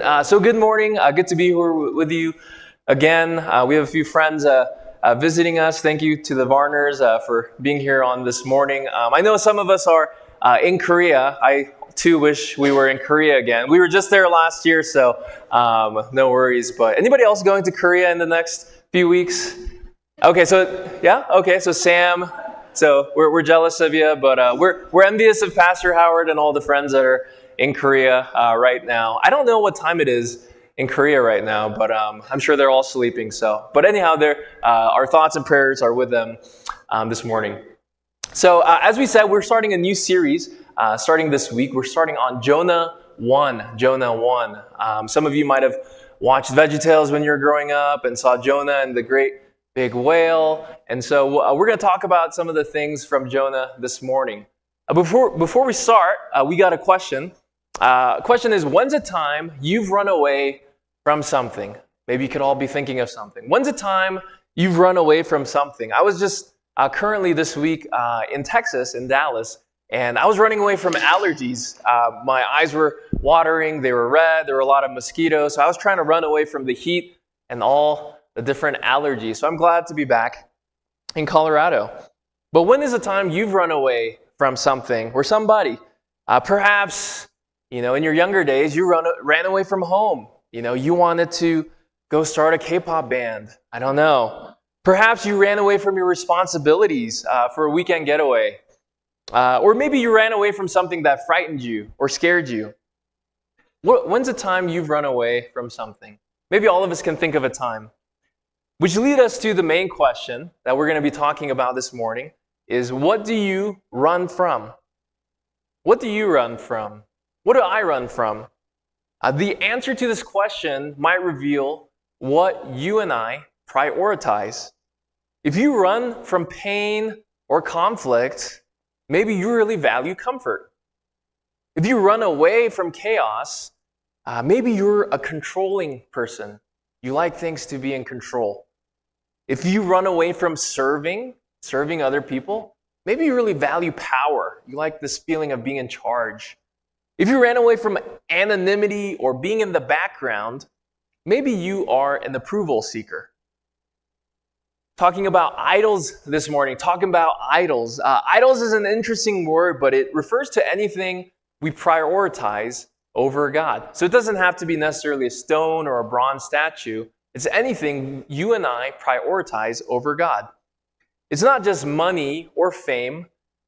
So good morning. Good to be here with you again. We have a few friends visiting us. Thank you to the Varners for being here on this morning. I know some of us are in Korea. I too wish we were in Korea again. We were just there last year, so no worries. But anybody else going to Korea in the next few weeks? Okay, so yeah, okay, so Sam. So we're jealous of you, but we're envious of Pastor Howard and all the friends that are in Korea right now. I don't know what time it is in Korea right now, but I'm sure they're all sleeping. So, but anyhow, our thoughts and prayers are with them this morning. So, as we said, we're starting a new series starting this week. We're starting on Jonah 1. Jonah 1. Some of you might have watched VeggieTales when you were growing up and saw Jonah and the great big whale. And so we're going to talk about some of the things from Jonah this morning. Before we start, we got a question. Question is, when's a time you've run away from something? Maybe you could all be thinking of something. When's a time you've run away from something? I was just currently this week in Texas, in Dallas, and I was running away from allergies. My eyes were watering, they were red, there were a lot of mosquitoes, so I was trying to run away from the heat and all the different allergies. So I'm glad to be back in Colorado. But when is the time you've run away from something or somebody? Perhaps, in your younger days, you ran away from home. You wanted to go start a K-pop band. I don't know. Perhaps you ran away from your responsibilities for a weekend getaway. Or maybe you ran away from something that frightened you or scared you. When's the time you've run away from something? Maybe all of us can think of a time. Which leads us to the main question that we're going to be talking about this morning is, what do you run from? What do you run from? What do I run from? The answer to this question might reveal what you and I prioritize. If you run from pain or conflict, maybe you really value comfort. If you run away from chaos, maybe you're a controlling person. You like things to be in control. If you run away from serving other people, maybe you really value power. You like this feeling of being in charge. If you ran away from anonymity or being in the background, maybe you are an approval seeker. Talking about idols this morning, idols. Idols is an interesting word, but it refers to anything we prioritize over God. So it doesn't have to be necessarily a stone or a bronze statue. It's anything you and I prioritize over God. It's not just money or fame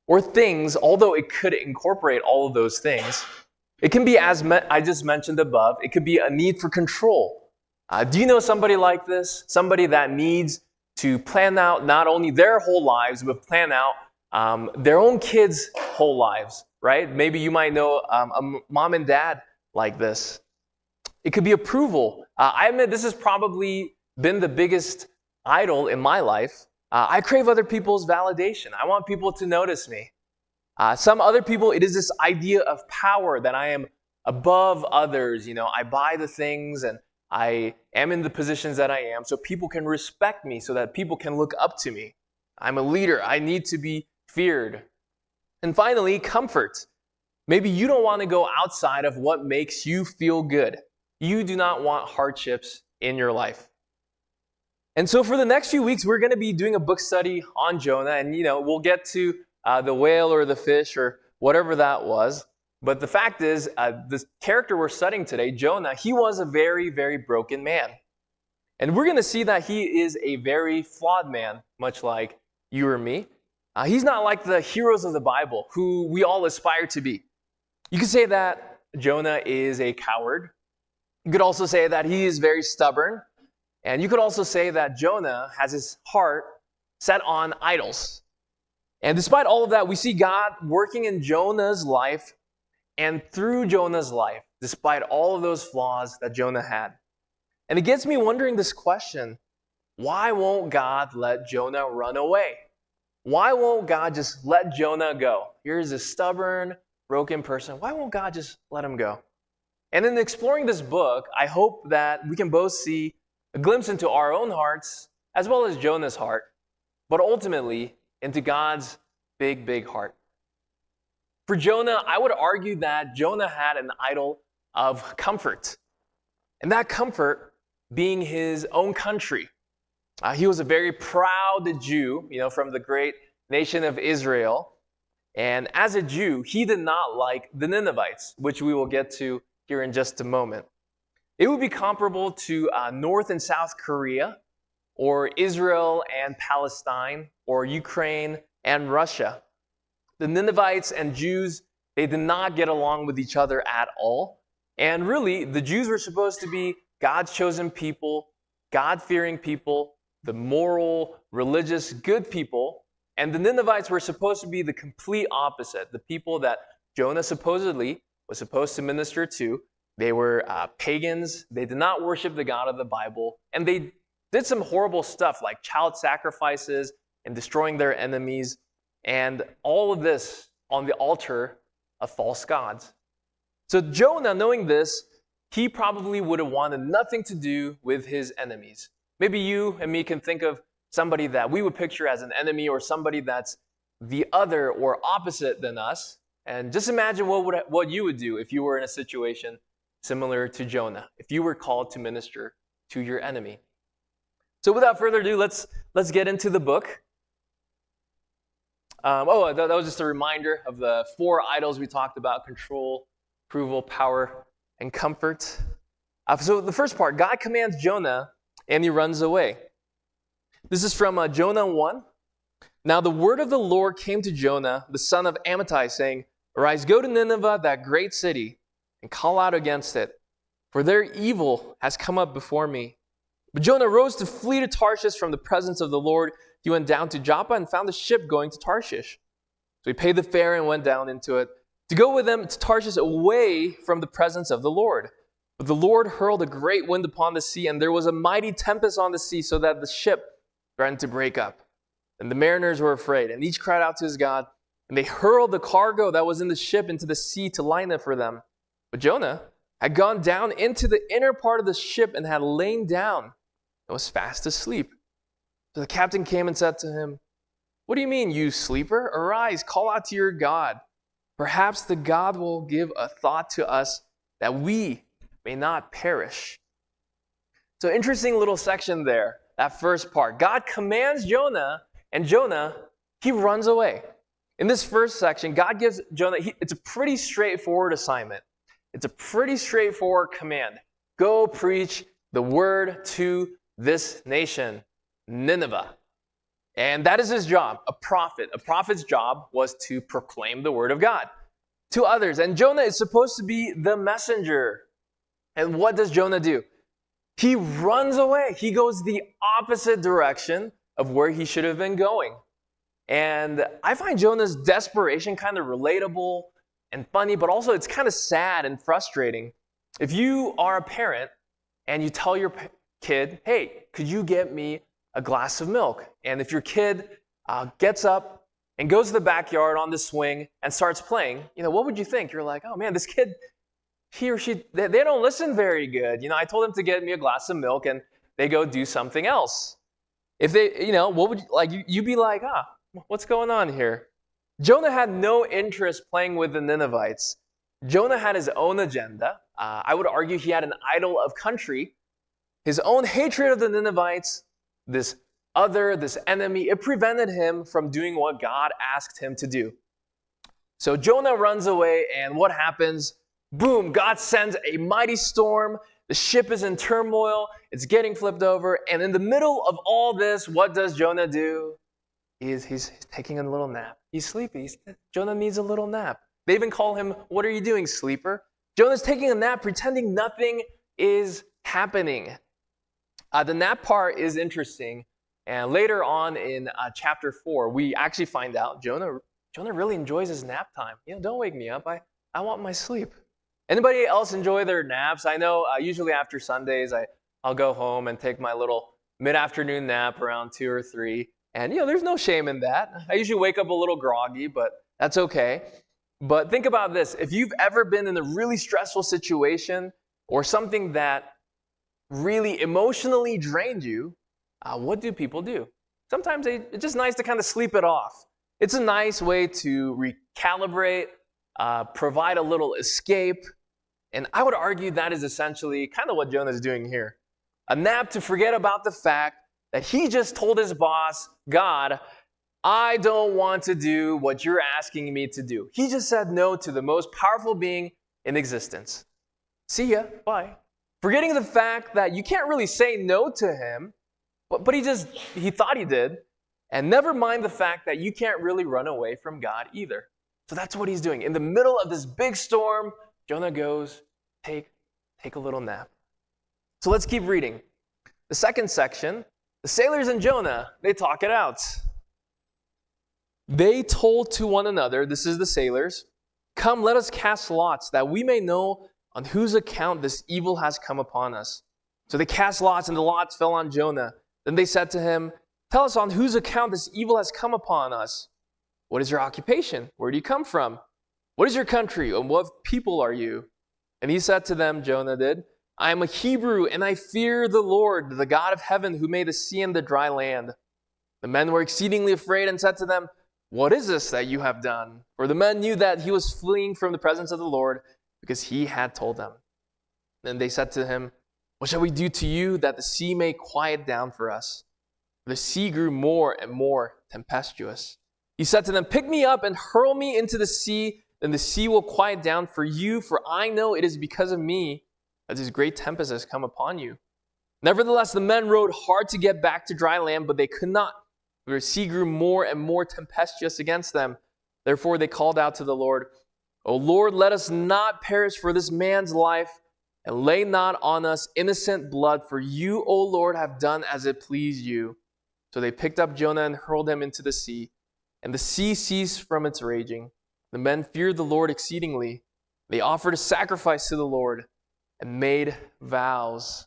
or things, although it could incorporate all of those things. It can be, as I just mentioned above, it could be a need for control. Do you know somebody like this? Somebody that needs to plan out not only their whole lives, but plan out their own kids' whole lives, right? Maybe you might know a mom and dad like this. It could be approval. I admit this has probably been the biggest idol in my life. I crave other people's validation. I want people to notice me. Some other people, it is this idea of power, that I am above others. I buy the things and I am in the positions that I am so people can respect me, so that people can look up to me. I'm a leader. I need to be feared. And finally, comfort. Maybe you don't want to go outside of what makes you feel good. You do not want hardships in your life. And so for the next few weeks, we're going to be doing a book study on Jonah. And, we'll get to the whale or the fish or whatever that was. But the fact is, the character we're studying today, Jonah, he was a very, very broken man. And we're going to see that he is a very flawed man, much like you or me. He's not like the heroes of the Bible, who we all aspire to be. You could say that Jonah is a coward. You could also say that he is very stubborn. And you could also say that Jonah has his heart set on idols. And despite all of that, we see God working in Jonah's life and through Jonah's life, despite all of those flaws that Jonah had. And it gets me wondering this question: why won't God let Jonah run away? Why won't God just let Jonah go? Here's a stubborn, broken person. Why won't God just let him go? And in exploring this book, I hope that we can both see a glimpse into our own hearts, as well as Jonah's heart, but ultimately into God's big, big heart. For Jonah, I would argue that Jonah had an idol of comfort. And that comfort being his own country. He was a very proud Jew, from the great nation of Israel. And as a Jew, he did not like the Ninevites, which we will get to here in just a moment. It would be comparable to North and South Korea, or Israel and Palestine, or Ukraine and Russia. The Ninevites and Jews, they did not get along with each other at all. And really, the Jews were supposed to be God's chosen people, God-fearing people, the moral, religious, good people. And the Ninevites were supposed to be the complete opposite, the people that Jonah supposedly was supposed to minister to. They were pagans. They did not worship the God of the Bible. And they did some horrible stuff like child sacrifices and destroying their enemies. And all of this on the altar of false gods. So Jonah, knowing this, he probably would have wanted nothing to do with his enemies. Maybe you and me can think of somebody that we would picture as an enemy or somebody that's the other or opposite than us. And just imagine what you would do if you were in a situation similar to Jonah, if you were called to minister to your enemy. So without further ado, let's get into the book. That was just a reminder of the 4 idols we talked about: control, approval, power, and comfort. So the first part, God commands Jonah, and he runs away. This is from Jonah 1. Now the word of the Lord came to Jonah, the son of Amittai, saying, "Arise, go to Nineveh, that great city, and call out against it, for their evil has come up before me." But Jonah rose to flee to Tarshish from the presence of the Lord. He went down to Joppa and found a ship going to Tarshish. So he paid the fare and went down into it to go with them to Tarshish away from the presence of the Lord. But the Lord hurled a great wind upon the sea, and there was a mighty tempest on the sea, so that the ship threatened to break up. And the mariners were afraid, and each cried out to his God. And they hurled the cargo that was in the ship into the sea to lighten it for them. But Jonah had gone down into the inner part of the ship and had lain down and was fast asleep. So the captain came and said to him, "What do you mean, you sleeper? Arise, call out to your God. Perhaps the God will give a thought to us that we may not perish." So interesting little section there, that first part. God commands Jonah, and Jonah, he runs away. In this first section, God gives Jonah, it's a pretty straightforward assignment. It's a pretty straightforward command. Go preach the word to this nation, Nineveh. And that is his job, a prophet. A prophet's job was to proclaim the word of God to others. And Jonah is supposed to be the messenger. And what does Jonah do? He runs away. He goes the opposite direction of where he should have been going. And I find Jonah's desperation kind of relatable and funny, but also it's kind of sad and frustrating. If you are a parent and you tell your kid, "Hey, could you get me a glass of milk?" And if your kid gets up and goes to the backyard on the swing and starts playing, what would you think? You're like, "Oh man, this kid, he or she, they don't listen very good. I told them to get me a glass of milk and they go do something else." If they, what would you'd be like, what's going on here? Jonah had no interest playing with the Ninevites. Jonah had his own agenda. I would argue he had an idol of country. His own hatred of the Ninevites, this enemy, it prevented him from doing what God asked him to do. So Jonah runs away, and what happens? Boom, God sends a mighty storm. The ship is in turmoil. It's getting flipped over. And in the middle of all this, what does Jonah do? He's taking a little nap. He's sleepy. Jonah needs a little nap. They even call him, "What are you doing, sleeper?" Jonah's taking a nap, pretending nothing is happening. The nap part is interesting. And later on in chapter 4, we actually find out Jonah really enjoys his nap time. Don't wake me up. I want my sleep. Anybody else enjoy their naps? I know usually after Sundays, I'll go home and take my little mid-afternoon nap around 2 or 3. And, there's no shame in that. I usually wake up a little groggy, but that's okay. But think about this. If you've ever been in a really stressful situation or something that really emotionally drained you, what do people do? Sometimes it's just nice to kind of sleep it off. It's a nice way to recalibrate, provide a little escape. And I would argue that is essentially kind of what Jonah is doing here. A nap to forget about the fact that he just told his boss, God, I don't want to do what you're asking me to do. He just said no to the most powerful being in existence. See ya, bye. Forgetting the fact that you can't really say no to him, but he thought he did. And never mind the fact that you can't really run away from God either. So that's what he's doing. In the middle of this big storm, Jonah goes, take a little nap. So let's keep reading. The second section, the sailors and Jonah, they talk it out. They told to one another, this is the sailors, come, let us cast lots, that we may know on whose account this evil has come upon us. So they cast lots, and the lots fell on Jonah. Then they said to him, tell us on whose account this evil has come upon us. What is your occupation? Where do you come from? What is your country? And what people are you? And he said to them, Jonah did, I am a Hebrew, and I fear the Lord, the God of heaven, who made the sea and the dry land. The men were exceedingly afraid and said to them, what is this that you have done? For the men knew that he was fleeing from the presence of the Lord, because he had told them. Then they said to him, what shall we do to you that the sea may quiet down for us? The sea grew more and more tempestuous. He said to them, pick me up and hurl me into the sea, then the sea will quiet down for you, for I know it is because of me that this great tempest has come upon you. Nevertheless, the men rowed hard to get back to dry land, but they could not. The sea grew more and more tempestuous against them. Therefore they called out to the Lord, O Lord, let us not perish for this man's life, and lay not on us innocent blood, for you, O Lord, have done as it pleased you. So they picked up Jonah and hurled him into the sea, and the sea ceased from its raging. The men feared the Lord exceedingly. They offered a sacrifice to the Lord and made vows.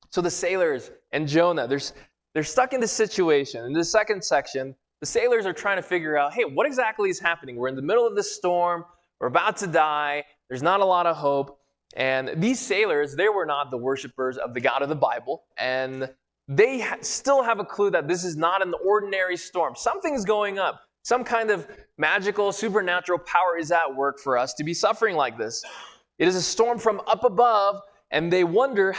So the sailors and Jonah, they're stuck in this situation. In the second section, the sailors are trying to figure out, hey, what exactly is happening? We're in the middle of this storm. We're about to die. There's not a lot of hope. And these sailors, they were not the worshipers of the God of the Bible. And they still have a clue that this is not an ordinary storm. Something's going up. Some kind of magical, supernatural power is at work for us to be suffering like this. It is a storm from up above, and they wonder,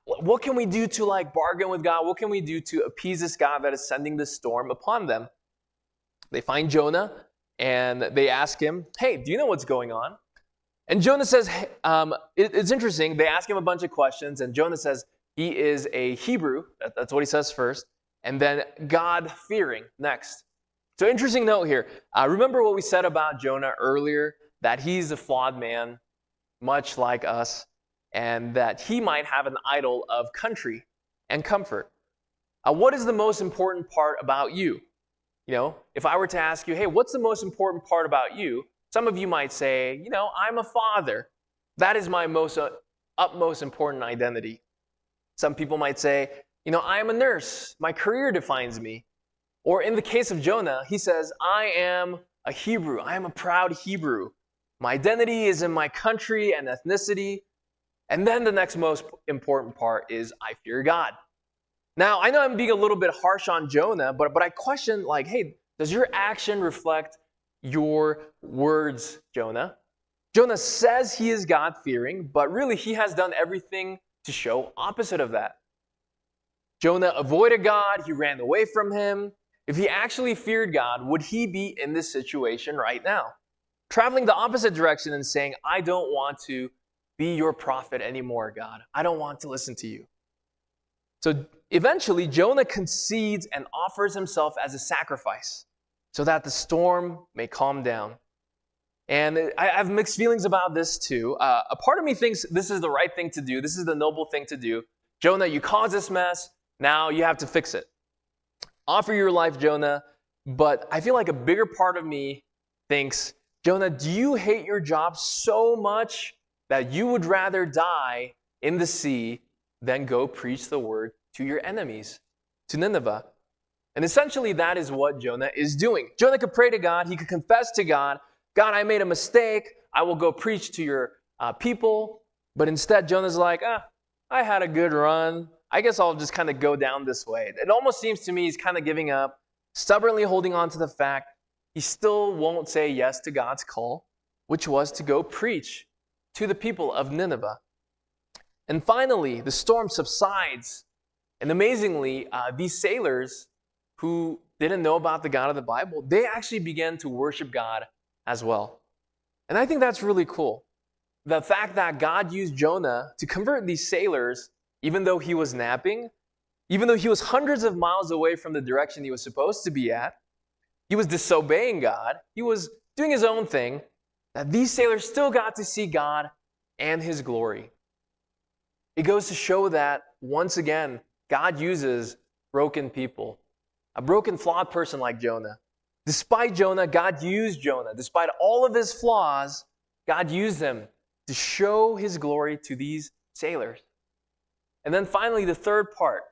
what can we do to bargain with God? What can we do to appease this God that is sending this storm upon them? They find Jonah, and they ask him, hey, do you know what's going on? And Jonah says, it's interesting. They ask him a bunch of questions, and Jonah says he is a Hebrew. That's what he says first. And then God-fearing next. So interesting note here. Remember what we said about Jonah earlier, that he's a flawed man, much like us, and that he might have an idol of country and comfort. What is the most important part about you? You know, if I were to ask you, hey, what's the most important part about you? Some of you might say, I'm a father. That is my utmost important identity. Some people might say, I am a nurse. My career defines me. Or in the case of Jonah, he says, I am a Hebrew. I am a proud Hebrew. My identity is in my country and ethnicity. And then the next most important part is I fear God. Now, I know I'm being a little bit harsh on Jonah, but I question, hey, does your action reflect your words, Jonah? Jonah says he is God-fearing, but really he has done everything to show opposite of that. Jonah avoided God. He ran away from him. If he actually feared God, would he be in this situation right now? Traveling the opposite direction and saying, I don't want to be your prophet anymore, God. I don't want to listen to you. So eventually, Jonah concedes and offers himself as a sacrifice so that the storm may calm down. And I have mixed feelings about this too. A part of me thinks this is the right thing to do. This is the noble thing to do. Jonah, you caused this mess. Now you have to fix it. Offer your life, Jonah. But I feel like a bigger part of me thinks, Jonah, do you hate your job so much that you would rather die in the sea than go preach the word to your enemies, to Nineveh? And essentially that is what Jonah is doing. Jonah could pray to God. He could confess to God, God, I made a mistake. I will go preach to your people. But instead, Jonah's like, I had a good run. I guess I'll just kind of go down this way. It almost seems to me he's kind of giving up, stubbornly holding on to the fact he still won't say yes to God's call, which was to go preach to the people of Nineveh. And finally, the storm subsides. And amazingly, these sailors who didn't know about the God of the Bible, they actually began to worship God as well. And I think that's really cool. The fact that God used Jonah to convert these sailors, even though he was napping, even though he was hundreds of miles away from the direction he was supposed to be at, he was disobeying God, he was doing his own thing, that these sailors still got to see God and his glory. It goes to show that, once again, God uses broken people. A broken, flawed person like Jonah. Despite Jonah, God used Jonah. Despite all of his flaws, God used him to show his glory to these sailors. And then finally, the third part.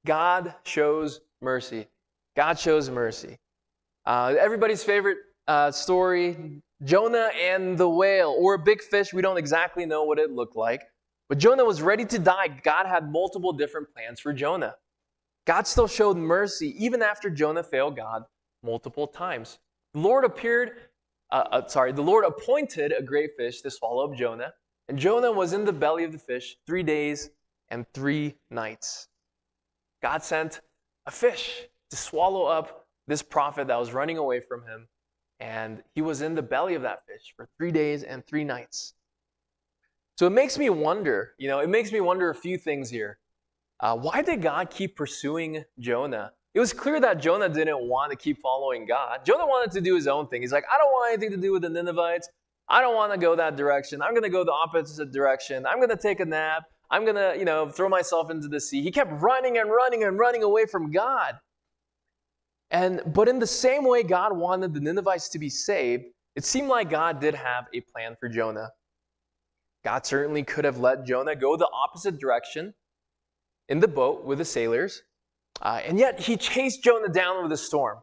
God shows mercy. God shows mercy. Everybody's favorite story, Jonah and the whale, or a big fish. We don't exactly know what it looked like. But Jonah was ready to die. God had multiple different plans for Jonah. God still showed mercy even after Jonah failed God multiple times. The Lord appointed a great fish to swallow up Jonah, and Jonah was in the belly of the fish 3 days and 3 nights. God sent a fish to swallow up this prophet that was running away from him, and he was in the belly of that fish for 3 days and 3 nights. So it makes me wonder, a few things here. Why did God keep pursuing Jonah? It was clear that Jonah didn't want to keep following God. Jonah wanted to do his own thing. He's like, I don't want anything to do with the Ninevites. I don't want to go that direction. I'm going to go the opposite direction. I'm going to take a nap. I'm going to, throw myself into the sea. He kept running and running and running away from God. But in the same way God wanted the Ninevites to be saved, it seemed like God did have a plan for Jonah. God certainly could have let Jonah go the opposite direction in the boat with the sailors, and yet he chased Jonah down with a storm.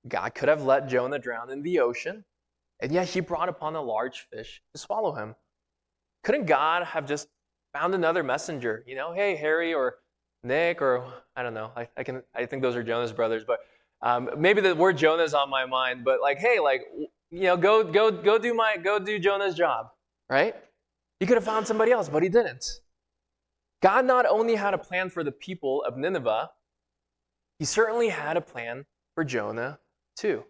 God could have let Jonah drown in the ocean, and yet he brought upon a large fish to swallow him. Couldn't God have just found another messenger? Hey, Harry or Nick, or I don't know. I think those are Jonah's brothers, but maybe the word Jonah is on my mind. But go do Jonah's job, right? He could have found somebody else, but he didn't. God not only had a plan for the people of Nineveh, he certainly had a plan for Jonah too.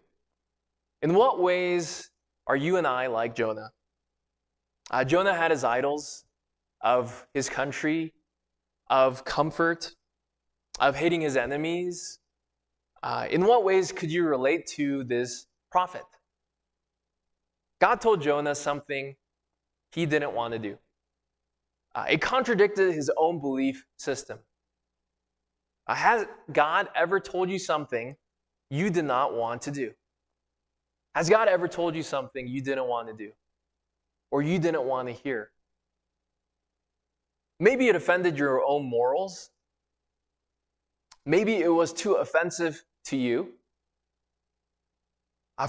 In what ways are you and I like Jonah? Jonah had his idols of his country, of comfort, of hating his enemies. In what ways could you relate to this prophet? God told Jonah something he didn't want to do. It contradicted his own belief system. Has God ever told you something you did not want to do? Has God ever told you something you didn't want to do? Or you didn't want to hear? Maybe it offended your own morals. Maybe it was too offensive to you.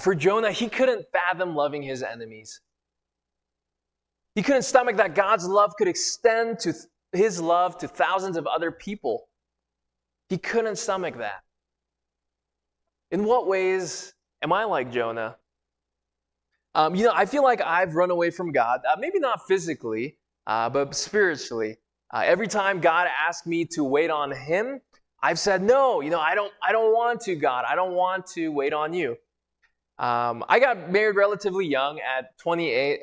For Jonah, he couldn't fathom loving his enemies. He couldn't stomach that God's love could extend to his love to thousands of other people. He couldn't stomach that. In what ways am I like Jonah? I feel like I've run away from God, maybe not physically, but spiritually. Every time God asked me to wait on him, I've said, no, I don't want to, God. I don't want to wait on you. I got married relatively young at 27.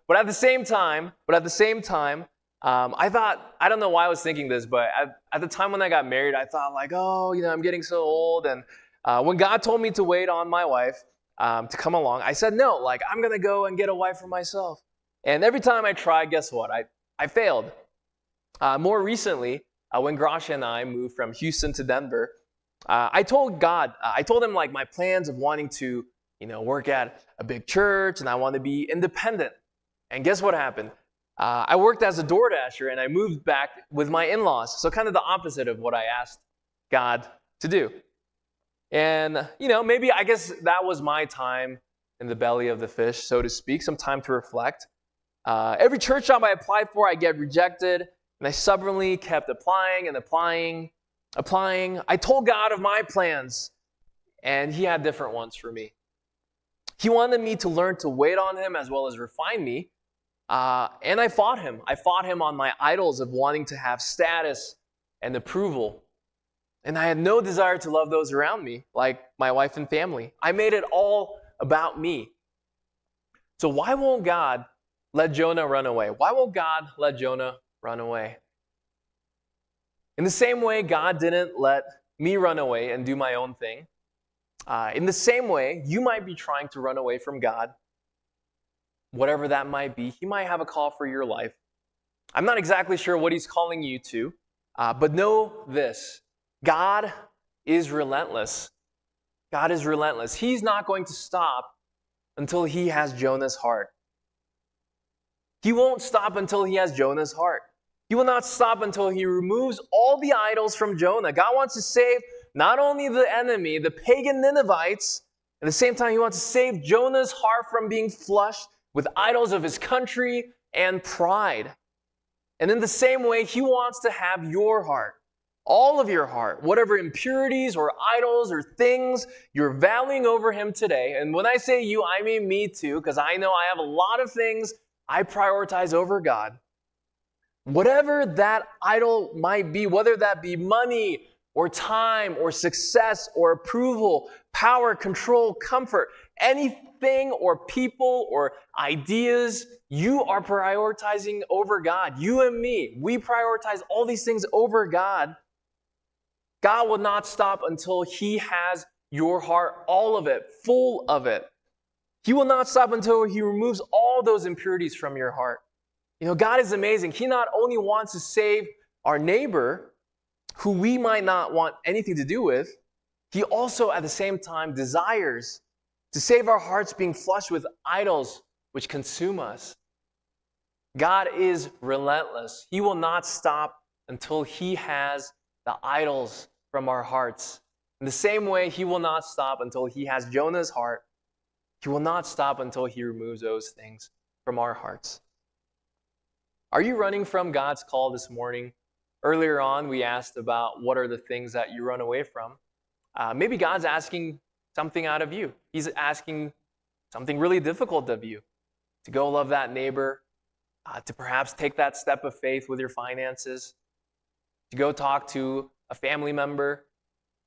But at the same time, I thought, I don't know why I was thinking this, but at the time when I got married, I thought I'm getting so old. And when God told me to wait on my wife to come along, I said, no, I'm going to go and get a wife for myself. And every time I tried, guess what? I failed. More recently, when Grasha and I moved from Houston to Denver, I told God, him my plans of wanting to, work at a big church, and I want to be independent. And guess what happened? I worked as a DoorDasher, and I moved back with my in-laws. So kind of the opposite of what I asked God to do. And, maybe I guess that was my time in the belly of the fish, so to speak, some time to reflect. Every church job I applied for, I get rejected, and I stubbornly kept applying. I told God of my plans, and he had different ones for me. He wanted me to learn to wait on him as well as refine me. And I fought him. I fought him on my idols of wanting to have status and approval. And I had no desire to love those around me, like my wife and family. I made it all about me. So why won't God let Jonah run away? Why won't God let Jonah run away? In the same way, God didn't let me run away and do my own thing. In the same way, you might be trying to run away from God, whatever that might be. He might have a call for your life. I'm not exactly sure what he's calling you to, but know this. God is relentless. God is relentless. He's not going to stop until he has Jonah's heart. He won't stop until he has Jonah's heart. He will not stop until he removes all the idols from Jonah. God wants to save not only the enemy, the pagan Ninevites, at the same time he wants to save Jonah's heart from being flushed with idols of his country and pride. And in the same way, he wants to have your heart, all of your heart, whatever impurities or idols or things you're valuing over him today. And when I say you, I mean me too, because I know I have a lot of things I prioritize over God. Whatever that idol might be, whether that be money or time or success or approval, power, control, comfort, anything or people or ideas you are prioritizing over God. You and me, we prioritize all these things over God. God will not stop until he has your heart, all of it, full of it. He will not stop until he removes all those impurities from your heart. You know, God is amazing. He not only wants to save our neighbor, who we might not want anything to do with, he also at the same time desires to save our hearts being flushed with idols which consume us. God is relentless. He will not stop until he has the idols from our hearts. In the same way, he will not stop until he has Jonah's heart. He will not stop until he removes those things from our hearts. Are you running from God's call this morning? Earlier on, we asked about what are the things that you run away from. Maybe God's asking something out of you. He's asking something really difficult of you. To go love that neighbor, to perhaps take that step of faith with your finances, to go talk to a family member,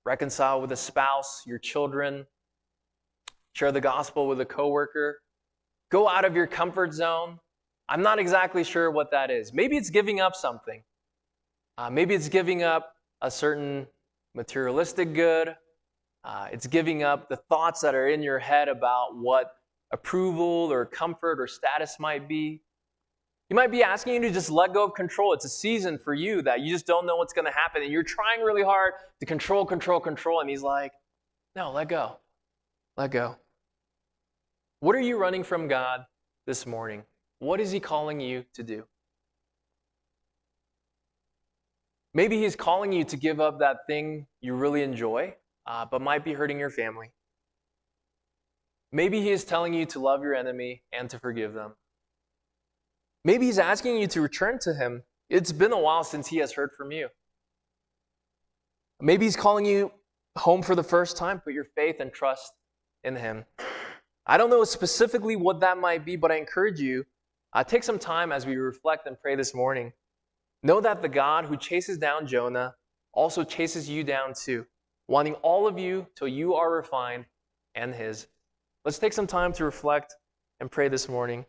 reconcile with a spouse, your children, share the gospel with a coworker, go out of your comfort zone. I'm not exactly sure what that is. Maybe it's giving up something. Maybe it's giving up a certain materialistic good. It's giving up the thoughts that are in your head about what approval or comfort or status might be. He might be asking you to just let go of control. It's a season for you that you just don't know what's going to happen. And you're trying really hard to control. And he's like, no, let go. Let go. What are you running from God this morning? What is he calling you to do? Maybe he's calling you to give up that thing you really enjoy, but might be hurting your family. Maybe he is telling you to love your enemy and to forgive them. Maybe he's asking you to return to him. It's been a while since he has heard from you. Maybe he's calling you home for the first time. Put your faith and trust in him. I don't know specifically what that might be, but I encourage you, take some time as we reflect and pray this morning. Know that the God who chases down Jonah also chases you down too, wanting all of you till you are refined and his. Let's take some time to reflect and pray this morning.